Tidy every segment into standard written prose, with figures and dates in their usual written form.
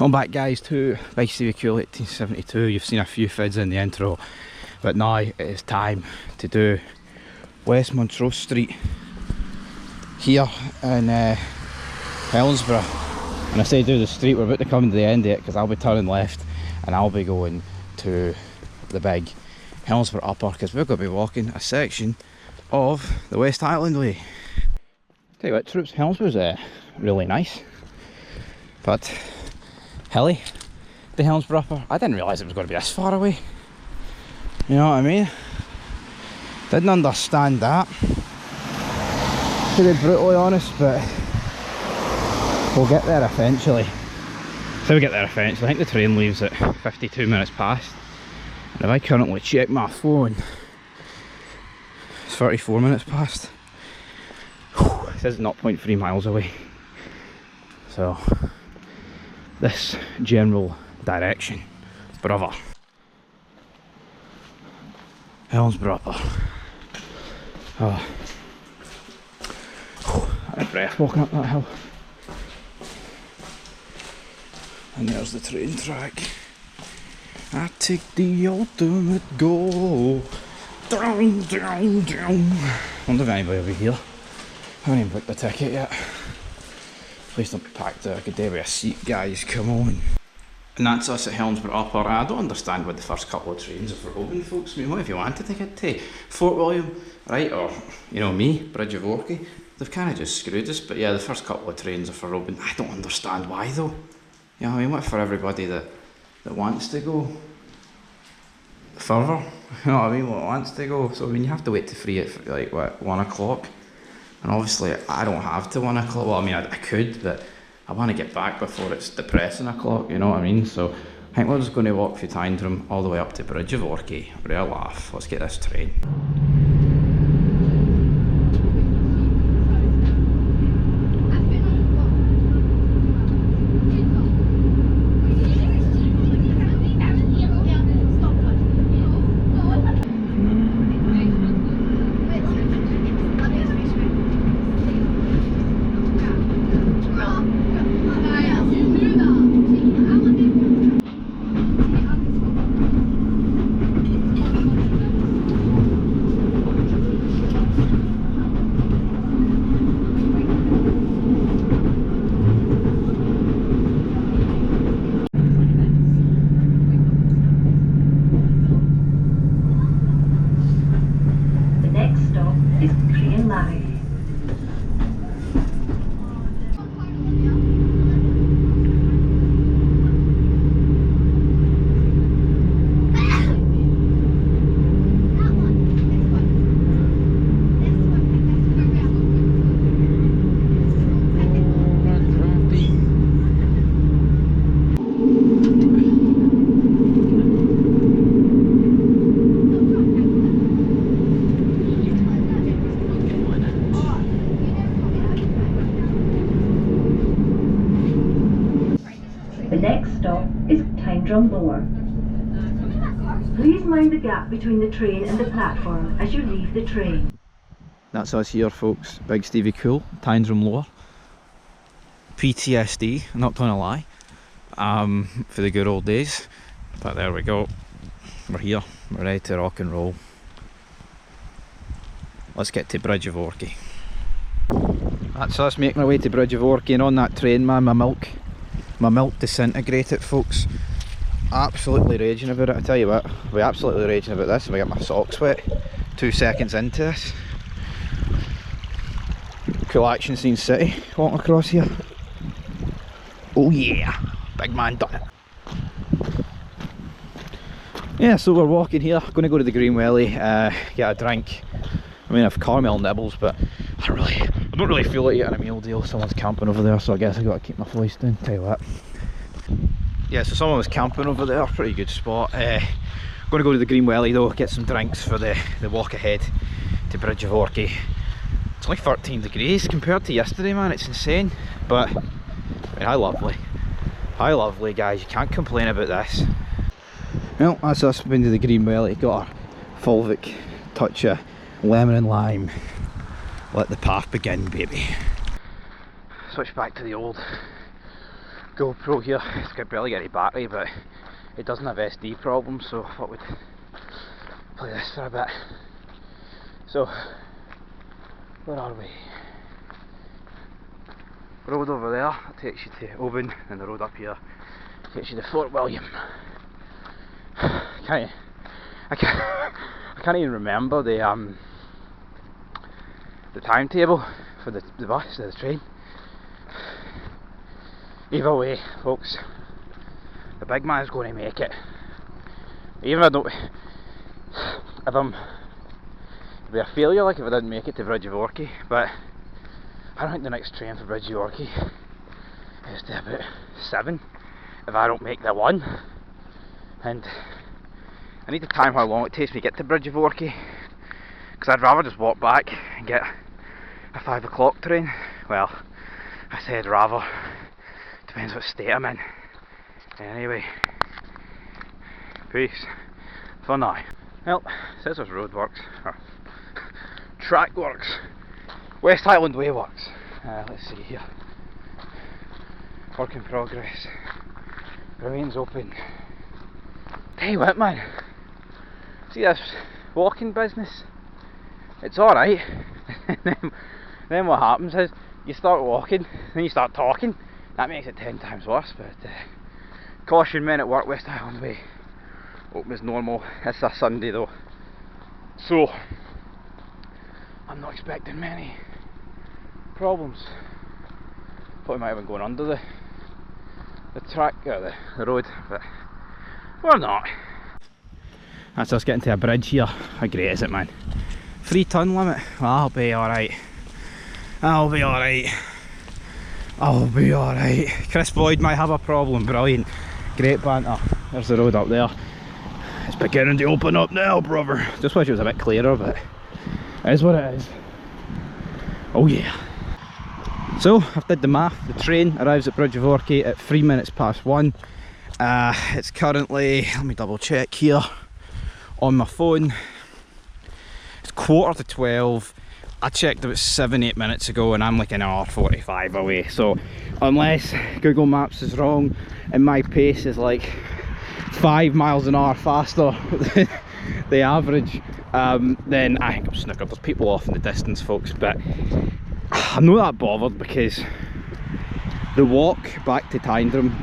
Welcome back guys to Big Stevie Cool 1872. You've seen a few vids in the intro, but now it is time to do West Montrose Street here in Helensburgh. And I say do the street, we're about to come to the end of it because I'll be turning left and I'll be going to the big Helensburgh Upper because we're going to be walking a section of the West Highland Way. Tell you what, Troops, Helensburgh's really nice, but hilly, the Helensburgh Upper. I didn't realise it was going to be this far away. You know what I mean? Didn't understand that. To be brutally honest, but we'll get there eventually. So we get there eventually. I think the train leaves at 52 minutes past. And if I currently check my phone, it's 34 minutes past. It says 0.3 miles away. So this general direction, brother. Helensburgh Upper. Oh, I had breath walking up that hill. And there's the train track. I take the ultimate go. Down, down, down. Wonder if anybody will be here. I haven't even booked the ticket yet. Place not packed out, I could do with a seat, guys, come on. And that's us at Helensburgh Upper. I don't understand what the first couple of trains are for open, folks. I mean, what if you wanted to get to Fort William, right, or, you know me, Bridge of Orchy? They've kind of just screwed us, but yeah, the first couple of trains are for open. I don't understand why though. You know what I mean, what for everybody that wants to go further? You know what I mean, what wants to go. So I mean, you have to wait to free it for like, what, 1 o'clock? And obviously I don't have to 1 o'clock, well I mean I could, but I want to get back before it's depressing o'clock, you know what I mean? So I think we're just going to walk through Tyndrum all the way up to Bridge of Orchy. Real laugh, let's get this train. Please mind the gap between the train and the platform as you leave the train. That's us here, folks. Big Stevie Cool, Tyndrum Lower. PTSD, I'm not gonna lie, for the good old days. But there we go. We're here, we're ready to rock and roll. Let's get to Bridge of Orchy. That's us making our way to Bridge of Orchy, and on that train, man, my milk disintegrated, folks. Absolutely raging about it, I tell you what. We're absolutely raging about this, and we got my socks wet 2 seconds into this. Cool action scene city walking across here. Oh yeah, big man done it. Yeah, so we're walking here, going to go to the Green Welly, get a drink. I mean, I've caramel nibbles, but I don't really feel like eating a meal deal. Someone's camping over there, so I guess I've got to keep my voice down. Tell you what. Yeah, so someone was camping over there, pretty good spot. Going to go to the Green Welly though, get some drinks for the walk ahead to Bridge of Orchy. It's only 13 degrees compared to yesterday, man, it's insane. But, I mean, how lovely. How lovely, guys, you can't complain about this. Well, that's us been to the Green Welly, got our Fulvic touch of lemon and lime. Let the path begin, baby. Switch back to the old GoPro here. It's got barely got any battery, but it doesn't have SD problems, so I thought we'd play this for a bit. So, where are we? Road over there, that takes you to Oban, and the road up here takes you to Fort William. I can't even remember the timetable for the bus, the train. Either way, folks, the big man's going to make it. Even if I don't, if I'm, it'd be a failure like if I didn't make it to Bridge of Orchy, but I don't think the next train for Bridge of Orchy is to about 7 if I don't make the 1. And I need to time how long it takes me to get to Bridge of Orchy, because I'd rather just walk back and get a 5 o'clock train. Well, I said rather, depends what state I'm in. Anyway, peace for now. Well, it says there's roadworks, or track works, West Highland Way works. Let's see here. Work in progress. Remains open. Tell you what, man. See this walking business? It's alright. then what happens is you start walking, then you start talking. That makes it 10 times worse. But caution, men at work, West Highland Way open as normal. It's a Sunday though, so I'm not expecting many problems. Thought we might have been going under the track, or the road, but we're not. That's us getting to a bridge here. How great is it, man? 3 ton limit. I'll be alright. I'll be alright. I'll be alright. Chris Boyd might have a problem. Brilliant. Great banter. There's the road up there. It's beginning to open up now, brother. Just wish it was a bit clearer, but it is what it is. Oh yeah. So, I've did the math. The train arrives at Bridge of Orchy at 3 minutes past 1. It's currently, let me double check here on my phone. It's 11:45. I checked about 7-8 minutes ago and I'm like an hour 45 away. So, unless Google Maps is wrong and my pace is like 5 miles an hour faster than the average, then I think I'm snookered. There's people off in the distance, folks, but I'm not that bothered because the walk back to Tyndrum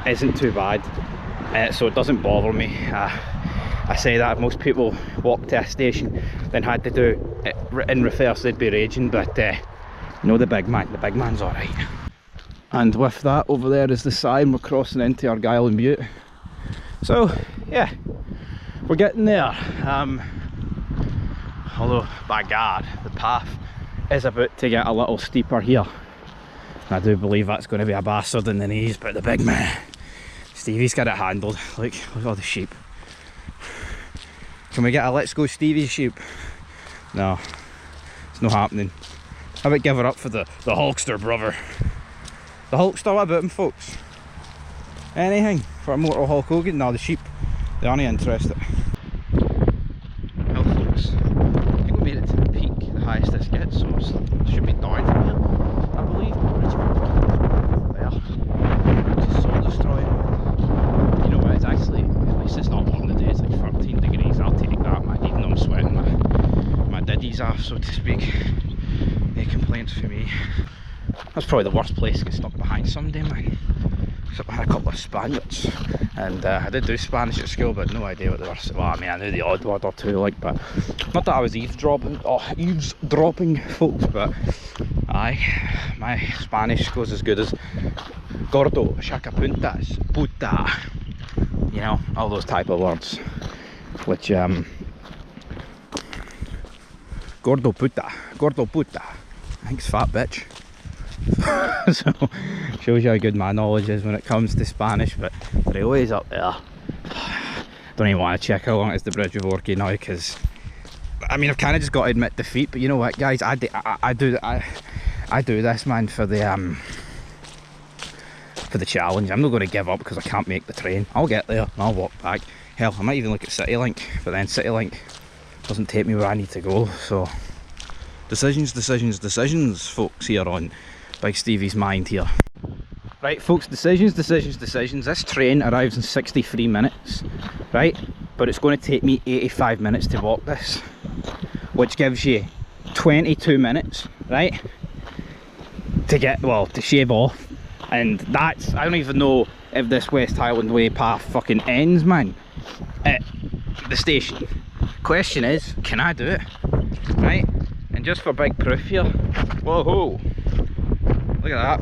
isn't too bad, so it doesn't bother me. I say that if most people walk to a station then had to do it in reverse, they'd be raging, but no, the big man's alright. And with that, over there is the sign. We're crossing into Argyll and Butte. So yeah, we're getting there. Although, by God, the path is about to get a little steeper here. I do believe that's going to be a bastard in the knees, but the big man, Stevie's got it handled. Look at all the sheep. Can we get a let's go Stevie sheep? No, it's not happening. How about give her up for the Hulkster, brother? The Hulkster, what about him, folks? Anything for a mortal Hulk Hogan? No, the sheep, they aren't interested. Well, folks, I think we made it to the peak, the highest this gets, so it should be down from here, I believe. There, which is soul destroying. You know what? It's actually, at least it's not warm today. It's like 13 degrees. I'll take that, man. Even though I'm sweating my diddies off, so to speak. No complaints for me. That's probably the worst place to get stuck behind someday, man. Except I had a couple of Spaniards, and I did do Spanish at school, but no idea what they were. Well, I mean, I knew the odd word or two, like, but not that I was eavesdropping, folks. But aye, my Spanish goes as good as gordo, chacapuntas, puta, you know, all those type of words. Which gordo puta, I think it's fat bitch. So shows you how good my knowledge is when it comes to Spanish. But the railway's up there. Don't even want to check how long it's the Bridge of Orchy now, because I mean, I've kind of just got to admit defeat. But you know what, guys, I do this, man, for the challenge. I'm not going to give up because I can't make the train. I'll get there and I'll walk back. Hell, I might even look at CityLink, but then CityLink doesn't take me where I need to go. So decisions, folks, here on Big Stevie's Mind here. Right folks, decisions. This train arrives in 63 minutes, right? But it's going to take me 85 minutes to walk this, which gives you 22 minutes, right? To shave off. And that's, I don't even know if this West Highland Way path fucking ends, man, at the station. Question is, can I do it? Right? And just for big proof here, whoa, look at that.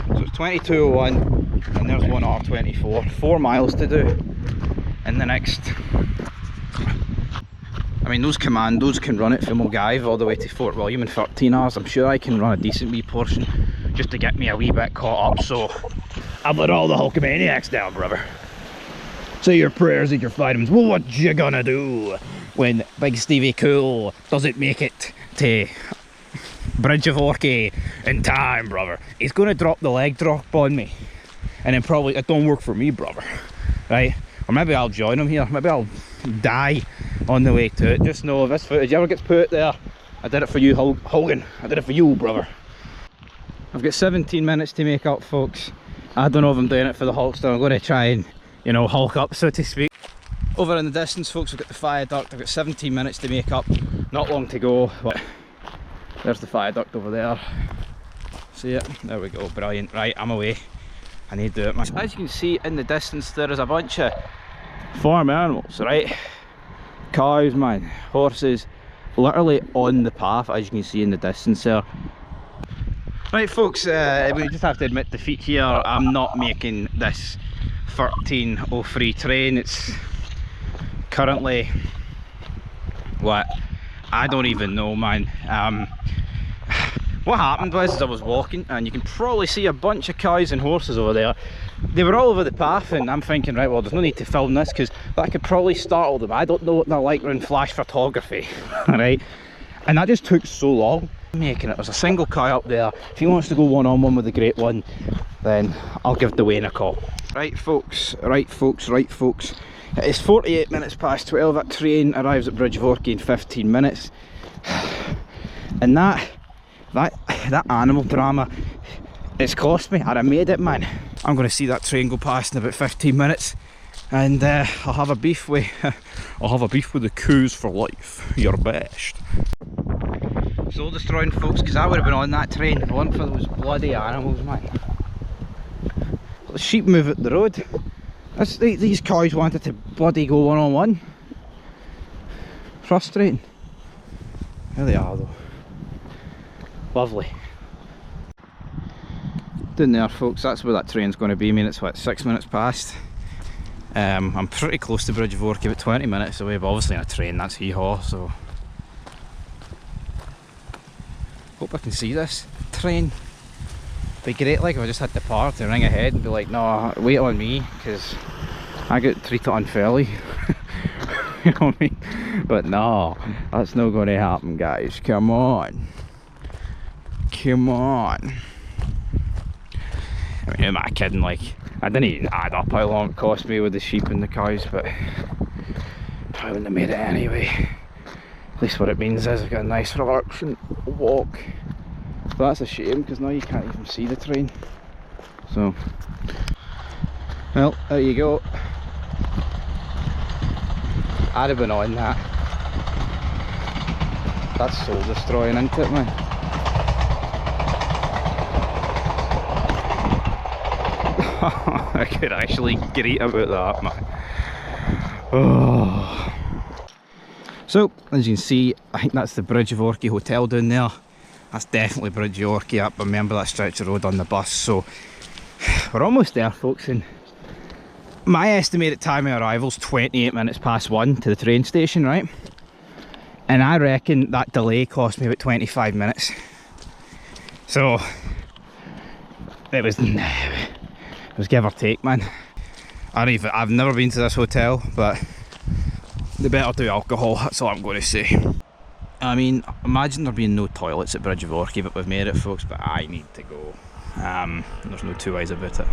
So it's 22:01 and there's 1:24. 4 miles to do in the next. I mean, those commandos can run it from Mulgaive all the way to Fort William in 13 hours. I'm sure I can run a decent wee portion just to get me a wee bit caught up. So I've let all the Hulkamaniacs down, brother. Say your prayers, eat your vitamins. Well, what you gonna do when Big Stevie Cool doesn't make it to Bridge of Orchy in time, brother? He's gonna drop the leg drop on me, and then probably it don't work for me, brother. Right? Or maybe I'll join him here. Maybe I'll die on the way to it. Just know if this footage ever gets put there, I did it for you, Hogan. I did it for you, brother. I've got 17 minutes to make up, folks. I don't know if I'm doing it for the Hulkster. I'm going to try and, you know, Hulk up, so to speak. Over in the distance, folks, we've got the viaduct. I've got 17 minutes to make up. Not long to go, but there's the viaduct over there. See it? There we go. Brilliant. Right, I'm away. I need to do it, man. As you can see in the distance, there is a bunch of farm animals, right? Cows, man, horses, literally on the path, as you can see in the distance there. Right folks, we just have to admit defeat here. I'm not making this 13:03 train. It's currently, what, I don't even know, man. What happened was, I was walking and you can probably see a bunch of cows and horses over there. They were all over the path and I'm thinking, right, well, there's no need to film this because that could probably startle them. I don't know what they're like in flash photography. Right? And that just took so long making it. There's a single cow up there. If he wants to go one-on-one with the great one, then I'll give the Wayne a call. Right folks, it is 48 minutes past 12. That train arrives at Bridge of Orchy in 15 minutes. And that animal drama, it's cost me, and I made it, man. I'm going to see that train go past in about 15 minutes, and I'll have a beef with the coos for life. You're best. Soul destroying, folks, because I would have been on that train if it weren't for those bloody animals, man. The sheep move up the road. These cows wanted to bloody go one-on-one. Frustrating. There they are, though. Lovely. Down there, folks, that's where that train's going to be. I mean, it's what, 6 minutes past. I'm pretty close to Bridge of Orchy, about 20 minutes away, but obviously in a train that's hee-haw, so hope I can see this train. Be great, like, if I just had the power to ring ahead and be like, no, wait on me, because I get treated unfairly. You know what I mean? But no, that's not going to happen, guys. Come on. Come on. I mean, who am I kidding? Like, I didn't even add up how long it cost me with the sheep and the cows, but probably wouldn't have made it anyway. At least what it means is I've got a nice relaxing walk. But that's a shame, because now you can't even see the train. So, well, there you go. I'd have been on that. That's soul destroying, isn't it, man? I could actually greet about that, man. Oh. So, as you can see, I think that's the Bridge of Orchy Hotel down there. That's definitely Bridge of Orchy up. I remember that stretch of road on the bus. So, we're almost there, folks. And my estimated time of arrival is 28 minutes past 1 to the train station, right? And I reckon that delay cost me about 25 minutes. So, it was give or take, man. I've never been to this hotel, but they better do alcohol, that's all I'm going to say. I mean, imagine there being no toilets at Bridge of Orchy, but we've made it, folks, but I need to go. There's no two ways about it.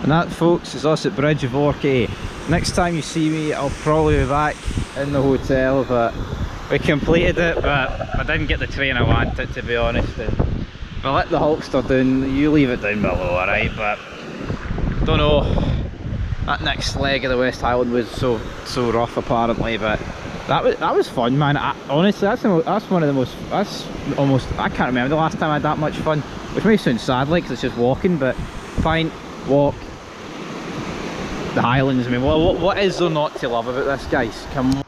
And that, folks, is us at Bridge of Orchy. Next time you see me, I'll probably be back in the hotel, but we completed it, but I didn't get the train I wanted, to be honest. And if I let the Hulkster down, you leave it down below, alright? But don't know, that next leg of the West Highland was so rough apparently, but that was fun, man. Honestly, that's one of the most, that's almost, I can't remember the last time I had that much fun, which may sound sad like, 'cause it's just walking, but fine, walk, the Highlands. I mean, what is there not to love about this, guys? Come on.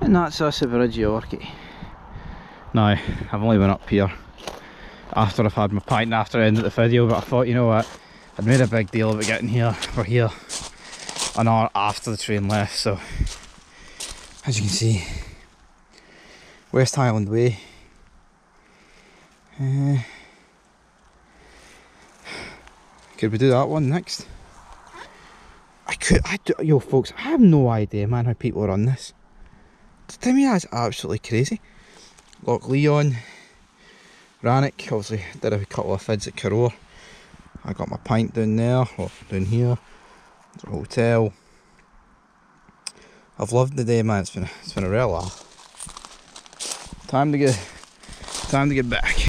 And that's us at Bridge of Orchy. Now, I've only been up here after I've had my pint and after I ended the video, but I thought, you know what, I'd made a big deal about getting here. We're here an hour after the train left, so as you can see, West Highland Way. Could we do that one next? Yo folks, I have no idea, man, how people run this. To me that's absolutely crazy. Loch Leon, Rannoch, obviously did a couple of fids at Carroll. I got my pint down there, or down here. There's a hotel. I've loved the day, man. It's been a real laugh. Time to get back.